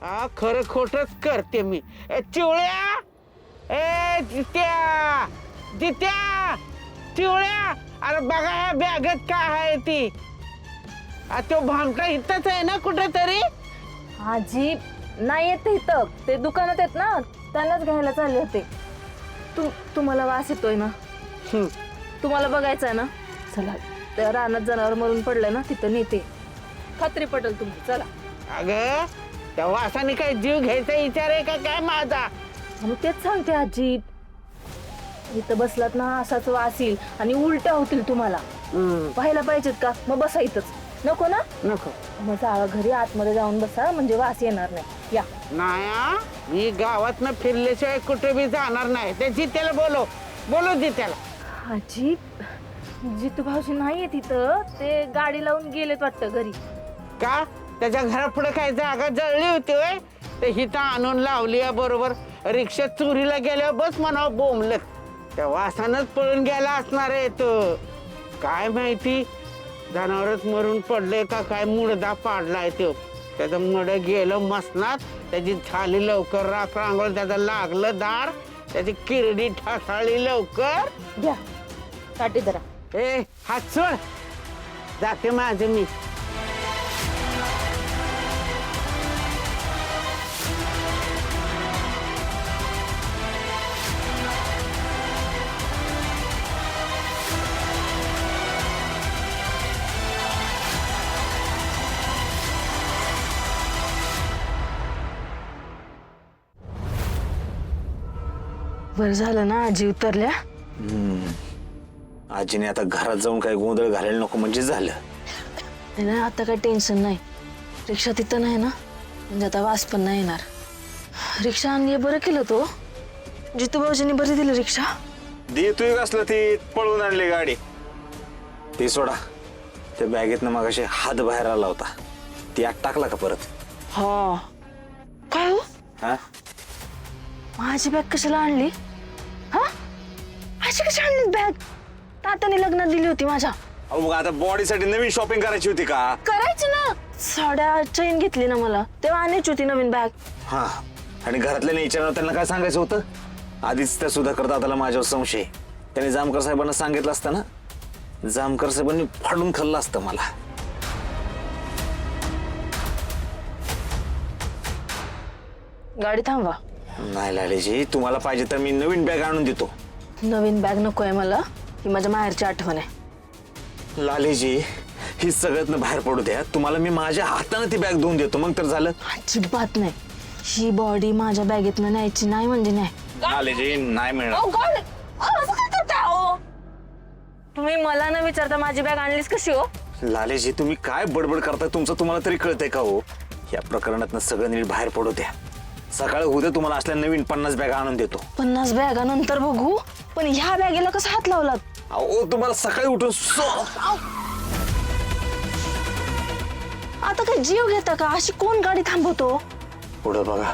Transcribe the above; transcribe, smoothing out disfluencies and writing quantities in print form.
हा खरं खोटच करते मी. चिवळ्या, ए जित्या, जित्या, चिवळ्या, अरे बघा ह्या बॅगेत काय आहे ती. तो भामटा इथंच आहे ना कुठेतरी? आजी नाही येत इथं, ते दुकानात आहेत ना, त्यांनाच घ्यायला चालले होते. तुम्हाला वास येतोय ना? तुम्हाला बघायचं आहे ना? चला, त्या रानात जनावर मरून पडलंय ना, तिथं नेते. खात्री पटेल तुम्ही, चला. अगं त्या वासाने काय जीव घ्यायचा विचार आहे का काय माझा? मग तेच सांगते आजी, इथं बसलात ना असाच वास येईल आणि उलट्या होतील तुम्हाला. पाहायला पाहिजेत का? मग बसा इथंच. नको ना? नको. मग जावा घरी, आतमध्ये जाऊन बसा, म्हणजे वास येणार नाही. या. नाही, मी गावातनं फिरल्याशिवाय कुठे बी जाणार नाही. त्या जित्याला बोलो जित्याला. आजी, जितू भाऊजी नाहीये तिथं, ते गाडी लावून गेलेत वाटतं घरी. का त्याच्या घरापुढे काय जागा जळली होती होय? ते हिथं आणून लावली बरोबर. रिक्षात चोरीला गेल्यावर बस म्हणावं बोंबलत. त्या वासानच पळून गेला असणार आहे तो. काय माहिती जनावरच मरून पडले का काय मुडदा पाडलाय तो. त्याचं मड गेलं मसनात, त्याची झाली लवकर राख रांगोळ, त्याचं लागलं दार, त्याची किरडी ठासाळली लवकर. घ्या काठी जरा. ए हात सोड, जाते माझे मी. बरं झालं ना आजी उतरल्या. आजीने आता घरात जाऊन काही गोंधळ घालायला नको म्हणजे झालं. नाही आता काही टेन्शन नाही. रिक्षा तिथं नाही ना, म्हणजे आता वास पण नाही येणार. रिक्षा आणली बरं केलं तो. जितू भाऊजींनी बरी दिली रिक्षा. देतोय कसलं ती पळून आणली गाडी. ती सोडा, त्या बॅगेतनं मग असे हात बाहेर आला होता, ती आत टाकला का परत? हा काय हो, हा माझी बॅग कशाला आणली? हा अशी कशी आणली बॅग? तात्याने लग्नात दिली होती माझ्या. अहो मग आता बॉडीसाठी नवीन शॉपिंग करायची होती का? करायची ना, साड्या चैन घेतली ना मला, तेव्हा आणायची होती नवीन बॅग. हा, आणि घरातल्याने विचारलं त्यांना काय सांगायचं होतं? आधीच त्या सुधाकर दादाला माझ्यावर संशय. त्याने जामकर साहेबांना सांगितलं असतं ना, जामकर साहेबांनी फाडून खाल्लं असतं मला. गाडी थांबवा. नाही लालेजी, तुम्हाला पाहिजे तर मी नवीन बॅग आणून देतो. नवीन बॅग नकोय मला, ही माझ्या माहेरची आठवण आहे. लालेजी, ही सगळ्यातनं बाहेर पडू द्या. तुम्हाला मी माझ्या हाताने ती बॅग धुवून देतो, मग तर झालं. अजिबात नाही, ही बॉडी माझ्या बॅगेतनं न्यायची नाही म्हणजे नाही. लालेजी नाही मिळणार. तुम्ही मला न विचारता माझी बॅग आणलीस कशी हो? लालेजी, तुम्ही काय बडबड करताय? तुमचं तुम्हाला तरी कळतंय का हो? या प्रकरणातनं सगळं नीट बाहेर पडू द्या. सकाळी उद्या तुम्हाला असल्या नवीन 50 बॅग आणून देतो. 50 बॅगा नंतर बघू, पण ह्या बॅगेला कसा हात लावलात? अहो तुम्हाला सकाळी उठून आता काय जीव घेता का? अशी कोण गाडी थांबवतो? पुढं बघा.